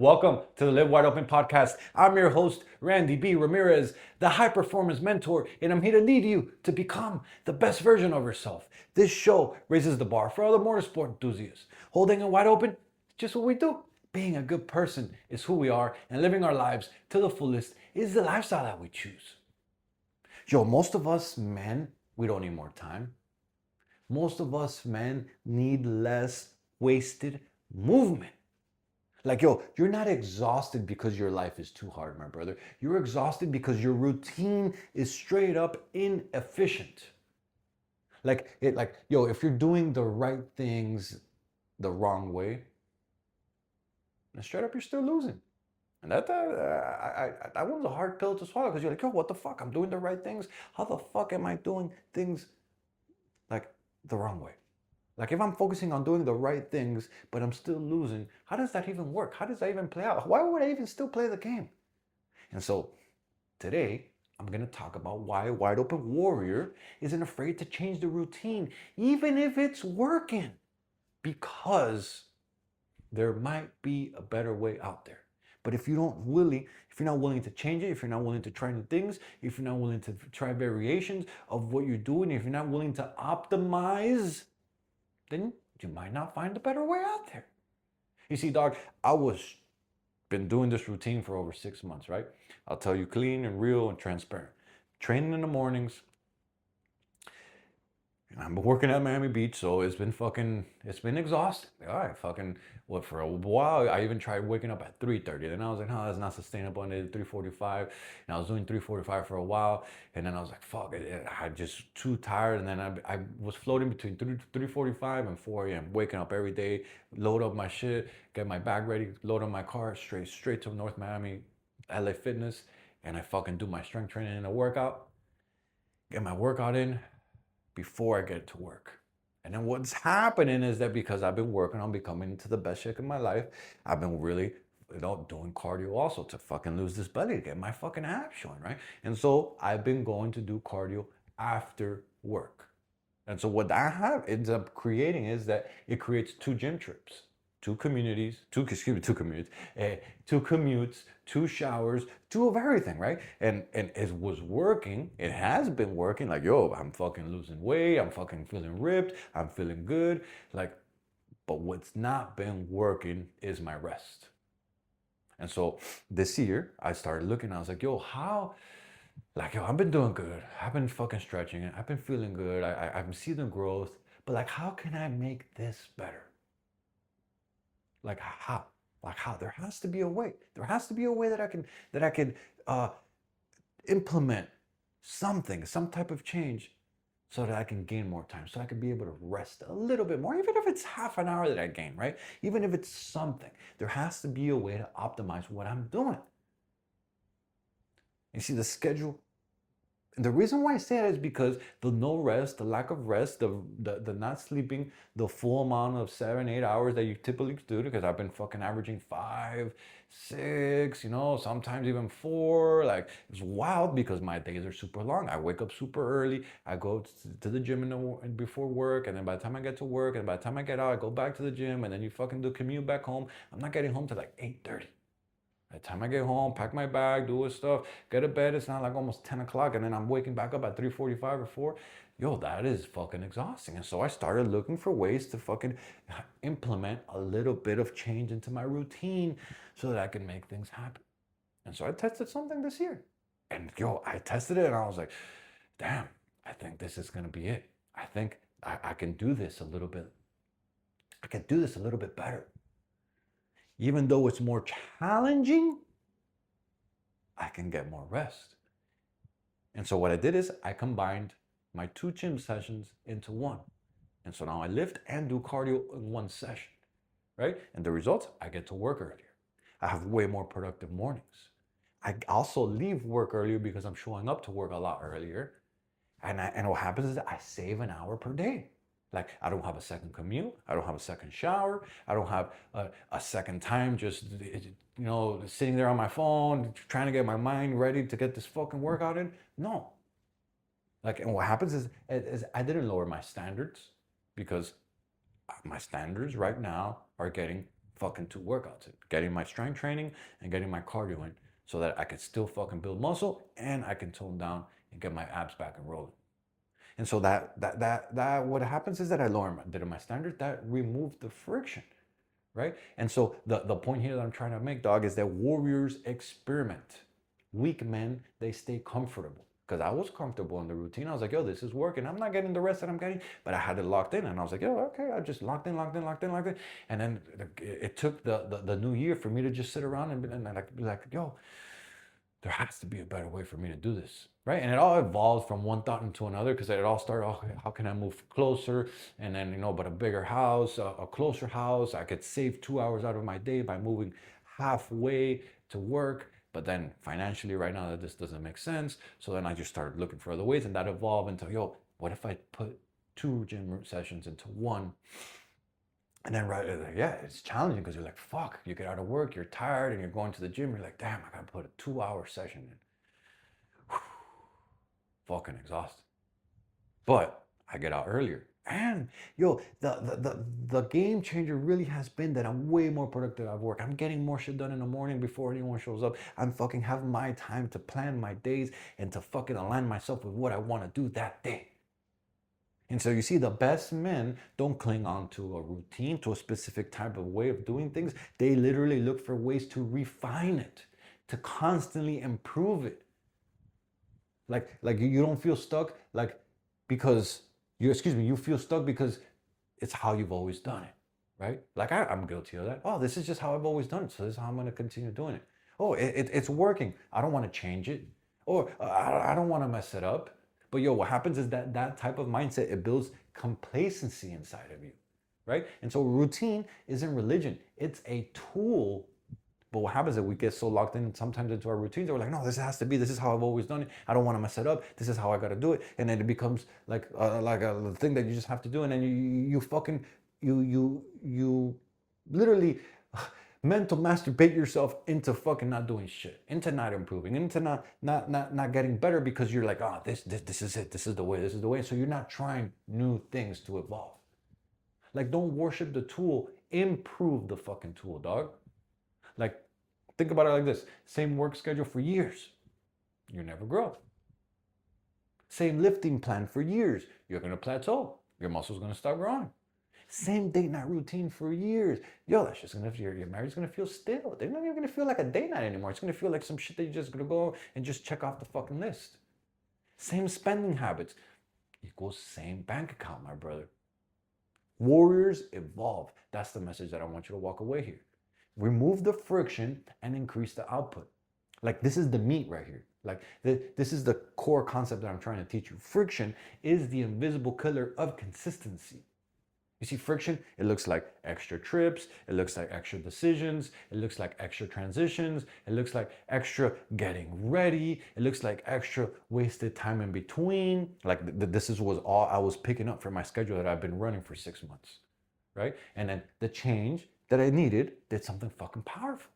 Welcome to the Live Wide Open podcast. I'm your host, Randy B. Ramirez, the high performance mentor, and I'm here to lead you to become the best version of yourself. This show raises the bar for other motorsport enthusiasts. Holding it wide open, just what we do. Being a good person is who we are, and living our lives to the fullest is the lifestyle that we choose. Yo, most of us men, we don't need more time. Most of us men need less wasted movement. Like, yo, you're not exhausted because your life is too hard, my brother. You're exhausted because your routine is straight up inefficient. Yo, if you're doing the right things the wrong way, then straight up you're still losing. And that one's a hard pill to swallow because you're like, yo, what the fuck? I'm doing the right things. How the fuck am I doing things like the wrong way? Like if I'm focusing on doing the right things, but I'm still losing, how does that even work? How does that even play out? Why would I even still play the game? And so today, I'm going to talk about why a wide open warrior isn't afraid to change the routine, even if it's working, because there might be a better way out there. But if you're not willing to change it, if you're not willing to try new things, if you're not willing to try variations of what you're doing, if you're not willing to optimize, then you might not find a better way out there. You see, dog, been doing this routine for over 6 months, right? I'll tell you clean and real and transparent. Training in the mornings. I've been working at Miami Beach, so it's been exhausting. All right, for a while, I even tried waking up at 3:30. Then I was like, no, that's not sustainable. And I did 3:45, and I was doing 3:45 for a while. And then I was like, fuck, I'm just too tired. And then I was floating between 3:45 and 4 a.m., waking up every day, load up my shit, get my bag ready, load up my car, straight to North Miami, LA Fitness, and I fucking do my strength training and a workout, get my workout in before I get to work. And then what's happening is that because I've been working on becoming into the best shape of my life, I've been really, doing cardio also to fucking lose this belly, to get my fucking abs showing, right? And so I've been going to do cardio after work. And so what that ends up creating is that it creates two gym trips, two commutes, two showers, two of everything, right? And it was working. It has been working. Like, yo, I'm fucking losing weight. I'm fucking feeling ripped. I'm feeling good. Like, but what's not been working is my rest. And so this year, I started looking. I was like, yo, I've been doing good. I've been fucking stretching it. I've been feeling good. I'm seeing the growth. But like, how can I make this better? Like how? Like how? There has to be a way. There has to be a way that I can implement something, some type of change, so that I can gain more time, so I can be able to rest a little bit more, even if it's half an hour that I gain, right? Even if it's something, there has to be a way to optimize what I'm doing. You see, the schedule. And the reason why I say that is because the no rest, the lack of rest, the not sleeping the full amount of 7, 8 hours that you typically do, because I've been fucking averaging 5, 6, sometimes even 4. Like, it's wild because my days are super long. I wake up super early. I go to the gym before work, and then by the time I get to work, and by the time I get out, I go back to the gym, and then you fucking do commute back home. I'm not getting home till like 8:30. By the time I get home, pack my bag, do his stuff, get to bed, it's not like almost 10 o'clock, and then I'm waking back up at 3:45 or 4. Yo, that is fucking exhausting. And so I started looking for ways to fucking implement a little bit of change into my routine so that I can make things happen. And so I tested something this year. And yo, I tested it and I was like, damn, I think this is gonna be it. I think I can do this a little bit. I can do this a little bit better. Even though it's more challenging, I can get more rest. And so what I did is I combined my 2 gym sessions into one. And so now I lift and do cardio in one session, right? And the results, I get to work earlier. I have way more productive mornings. I also leave work earlier because I'm showing up to work a lot earlier. And what happens is I save an hour per day. Like, I don't have a second commute. I don't have a second shower. I don't have a second time just, sitting there on my phone, trying to get my mind ready to get this fucking workout in. No. Like, and what happens is I didn't lower my standards because my standards right now are getting fucking two workouts in, getting my strength training and getting my cardio in so that I could still fucking build muscle and I can tone down and get my abs back and rolling. And so that what happens is that I lower my standard, that removed the friction, right? And so the point here that I'm trying to make, dog, is that warriors experiment. Weak men, they stay comfortable. Because I was comfortable in the routine. I was like, yo, this is working. I'm not getting the rest that I'm getting, but I had it locked in. And I was like, yo, okay, I just locked in. And then it took the new year for me to just sit around and like be like, yo, there has to be a better way for me to do this, right? And it all evolved from one thought into another because it all started, oh, how can I move closer? And then, but a bigger house, a closer house. I could save 2 hours out of my day by moving halfway to work. But then financially right now that this doesn't make sense. So then I just started looking for other ways, and that evolved into, yo, what if I put 2 gym sessions into one? And then yeah, it's challenging because you're like, fuck, you get out of work, you're tired, and you're going to the gym. You're like, damn, I gotta put a 2-hour session in. Whew. Fucking exhausted. But I get out earlier. And yo, the game changer really has been that I'm way more productive at work. I'm getting more shit done in the morning before anyone shows up. I'm fucking having my time to plan my days and to fucking align myself with what I want to do that day. And so you see, the best men don't cling on to a routine, to a specific type of way of doing things. They literally look for ways to refine it, to constantly improve it. Like you don't feel stuck because you feel stuck because it's how you've always done it, right? Like I'm guilty of that. Oh, this is just how I've always done it. So this is how I'm going to continue doing it. Oh, it's working. I don't want to change it. Or I don't want to mess it up. But yo, what happens is that type of mindset, it builds complacency inside of you, right? And so routine isn't religion. It's a tool. But what happens is we get so locked in sometimes into our routines that we're like, no, this has to be, this is how I've always done it. I don't want to mess it up. This is how I got to do it. And then it becomes like a thing that you just have to do. And then you literally mental masturbate yourself into fucking not doing shit, into not improving, into not getting better because you're like, oh, this is it. This is the way. So you're not trying new things to evolve. Like, don't worship the tool. Improve the fucking tool, dog. Like, think about it like this. Same work schedule for years. You never grow. Same lifting plan for years. You're going to plateau. Your muscle's going to start growing. Same date night routine for years. Yo, that's just gonna, your marriage's gonna feel still. They're not even gonna feel like a date night anymore. It's gonna feel like some shit that you're just gonna go and just check off the fucking list. Same spending habits equals same bank account, my brother. Warriors evolve. That's the message that I want you to walk away here. Remove the friction and increase the output. Like, this is the meat right here. Like, this is the core concept that I'm trying to teach you. Friction is the invisible killer of consistency. You see, friction, it looks like extra trips, it looks like extra decisions, it looks like extra transitions, it looks like extra getting ready, it looks like extra wasted time in between. Like, this was all I was picking up from my schedule that I've been running for 6 months, right? And then the change that I needed did something fucking powerful.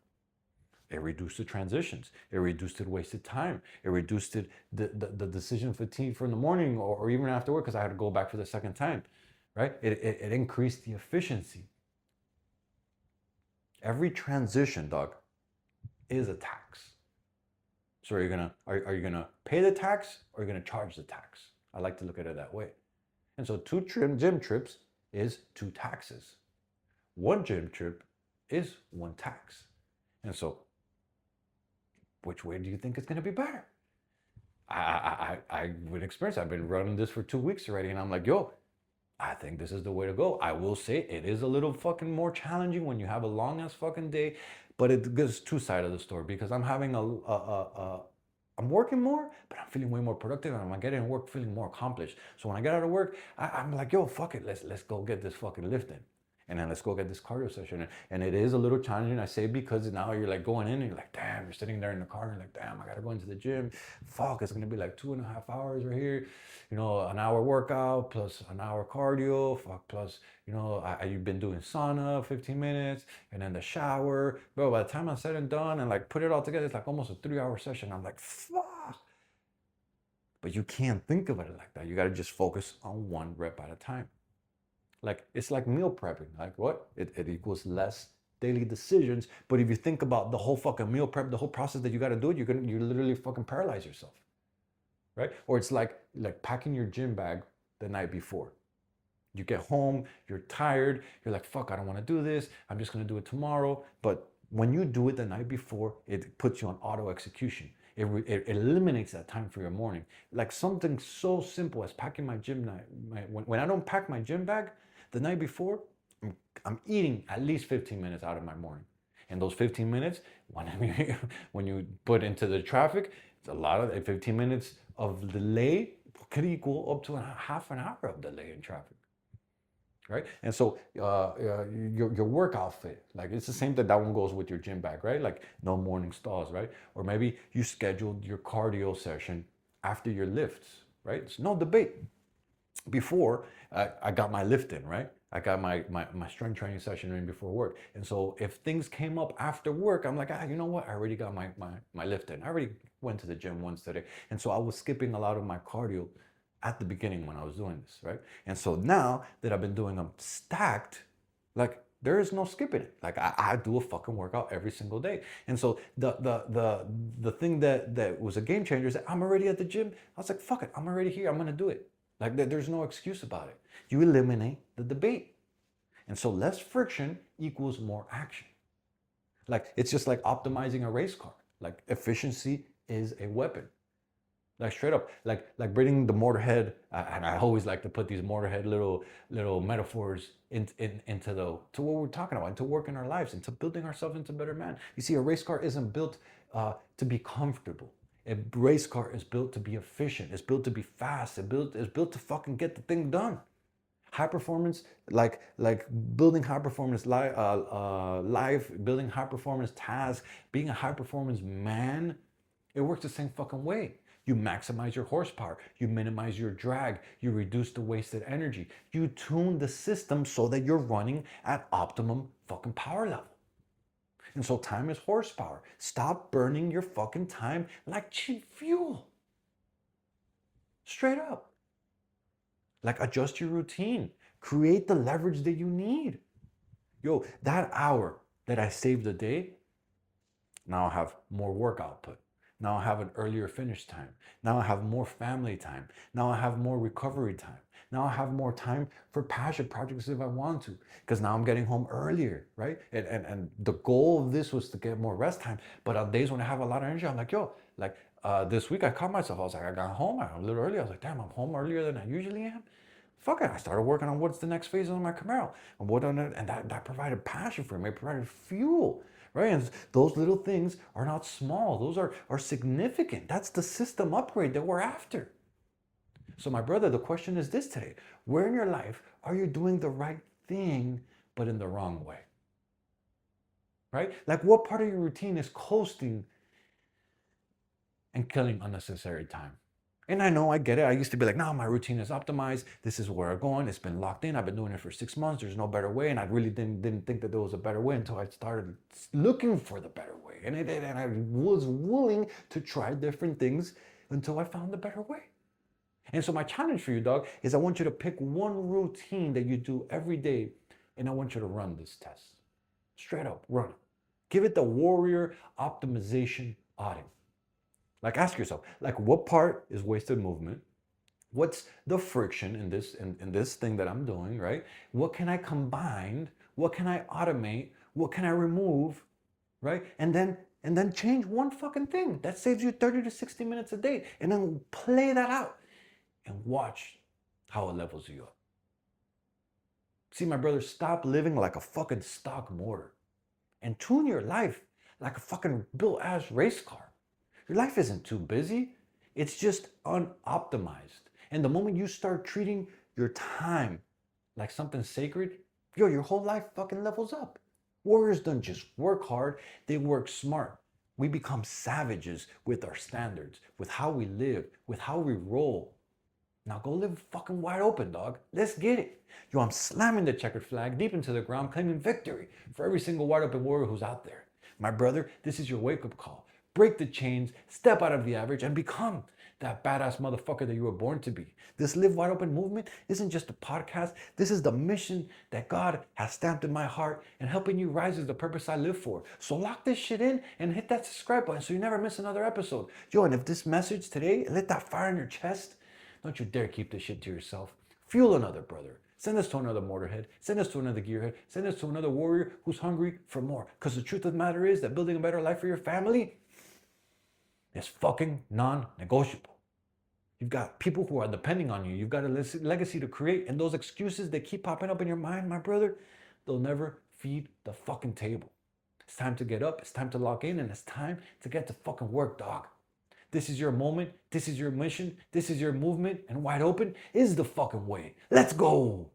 It reduced the transitions. It reduced the wasted time. It reduced the decision fatigue for in the morning or even after work because I had to go back for the second time. Right? It increased the efficiency. Every transition, dog, is a tax. So are you gonna pay the tax or are you gonna charge the tax? I like to look at it that way. And so 2 gym trips is 2 taxes. 1 gym trip is 1 tax. And so which way do you think it's gonna be better? I would experience. I've been running this for 2 weeks already, and I'm like, yo, I think this is the way to go. I will say it is a little fucking more challenging when you have a long ass fucking day, but it goes 2 sides of the story because I'm having I'm working more, but I'm feeling way more productive and I'm getting to work feeling more accomplished. So when I get out of work, I'm like, yo, fuck it, let's go get this fucking lift in. And then let's go get this cardio session in. And it is a little challenging, I say, because now you're like going in and you're like, damn, you're sitting there in the car and you're like, damn, I gotta go into the gym. Fuck, it's gonna be like 2.5 hours right here. An hour workout plus an hour cardio. Fuck, plus, you've been doing sauna 15 minutes and then the shower. Bro, by the time I'm said and done and like put it all together, it's like almost a 3-hour session. I'm like, fuck. But you can't think of it like that. You gotta just focus on 1 rep at a time. Like, it's like meal prepping. Like what? It equals less daily decisions. But if you think about the whole fucking meal prep, the whole process that you got to do it, you literally fucking paralyze yourself, right? Or it's like packing your gym bag the night before. You get home, you're tired, you're like, fuck, I don't want to do this. I'm just going to do it tomorrow. But when you do it the night before, it puts you on auto execution. It eliminates that time for your morning. Like something so simple as packing my gym night. When I don't pack my gym bag the night before, I'm eating at least 15 minutes out of my morning. And those 15 minutes, when you put into the traffic, it's a lot of 15 minutes of delay could equal up to a half an hour of delay in traffic. Right? And so your work outfit, like it's the same that one goes with your gym bag, right? Like no morning stalls, right? Or maybe you scheduled your cardio session after your lifts, right? It's no debate. Before I got my lift in, right? I got my strength training session in before work. And so if things came up after work, I'm like, you know what? I already got my lift in. I already went to the gym once today. And so I was skipping a lot of my cardio at the beginning when I was doing this, right? And so now that I've been doing them stacked, like there is no skipping it. Like I do a fucking workout every single day. And so the thing that was a game changer is that I'm already at the gym. I was like, fuck it, I'm already here. I'm gonna do it. Like there's no excuse about it. You eliminate the debate. And so less friction equals more action. Like it's just like optimizing a race car. Like efficiency is a weapon. Like straight up, like bringing the motorhead, and I always like to put these motorhead little metaphors into what we're talking about, into work in our lives, into building ourselves into better man. You see, a race car isn't built to be comfortable. A race car is built to be efficient. It's built to be fast. It's built to fucking get the thing done. High performance, like building high performance life, building high performance tasks, being a high performance man, it works the same fucking way. You maximize your horsepower, you minimize your drag, you reduce the wasted energy. You tune the system so that you're running at optimum fucking power level. And so time is horsepower. Stop burning your fucking time like cheap fuel. Straight up. Like adjust your routine. Create the leverage that you need. Yo, that hour that I saved a day, now I have more work output. Now I have an earlier finish time. Now I have more family time. Now I have more recovery time. Now I have more time for passion projects if I want to, because now I'm getting home earlier, right? And the goal of this was to get more rest time. But on days when I have a lot of energy, I'm like, yo, like this week I caught myself. I was like, I got home a little early. I was like, damn, I'm home earlier than I usually am. Fuck it. I started working on what's the next phase of my Camaro, and that provided passion for me. It provided fuel. Right? And those little things are not small. Those are significant. That's the system upgrade that we're after. So my brother, the question is this today. Where in your life are you doing the right thing, but in the wrong way? Right? Like what part of your routine is coasting and killing unnecessary time? And I know, I get it. I used to be like, no, my routine is optimized. This is where I'm going. It's been locked in. I've been doing it for 6 months. There's no better way. And I really didn't think that there was a better way until I started looking for the better way. And I was willing to try different things until I found the better way. And so my challenge for you, dog, is I want you to pick one routine that you do every day. And I want you to run this test. Straight up, run it. Give it the warrior optimization audit. Like ask yourself, like what part is wasted movement? What's the friction in this thing that I'm doing, right? What can I combine? What can I automate? What can I remove, right? And then change one fucking thing. That saves you 30 to 60 minutes a day. And then play that out and watch how it levels you up. See, my brother, stop living like a fucking stock motor and tune your life like a fucking built-ass race car. Your life isn't too busy. It's just unoptimized. And the moment you start treating your time like something sacred, yo, your whole life fucking levels up. Warriors don't just work hard, they work smart. We become savages with our standards, with how we live, with how we roll. Now go live fucking wide open, dog. Let's get it. Yo, I'm slamming the checkered flag deep into the ground, claiming victory for every single wide open warrior who's out there. My brother, this is your wake-up call. break the chains, step out of the average, and become that badass motherfucker that you were born to be. This Live Wide Open movement isn't just a podcast. This is the mission that God has stamped in my heart, and helping you rise is the purpose I live for. So lock this shit in and hit that subscribe button so you never miss another episode. Yo, and if this message today lit that fire in your chest, don't you dare keep this shit to yourself. Fuel another brother. Send this to another motorhead. Send this to another gearhead. Send this to another warrior who's hungry for more. Because the truth of the matter is that building a better life for your family is fucking non-negotiable. You've got people who are depending on you. You've got a legacy to create. And those excuses that keep popping up in your mind, my brother, they'll never feed the fucking table. It's time to get up. It's time to lock in. And it's time to get to fucking work, dog. This is your moment. This is your mission. This is your movement. And Wide Open is the fucking way. Let's go.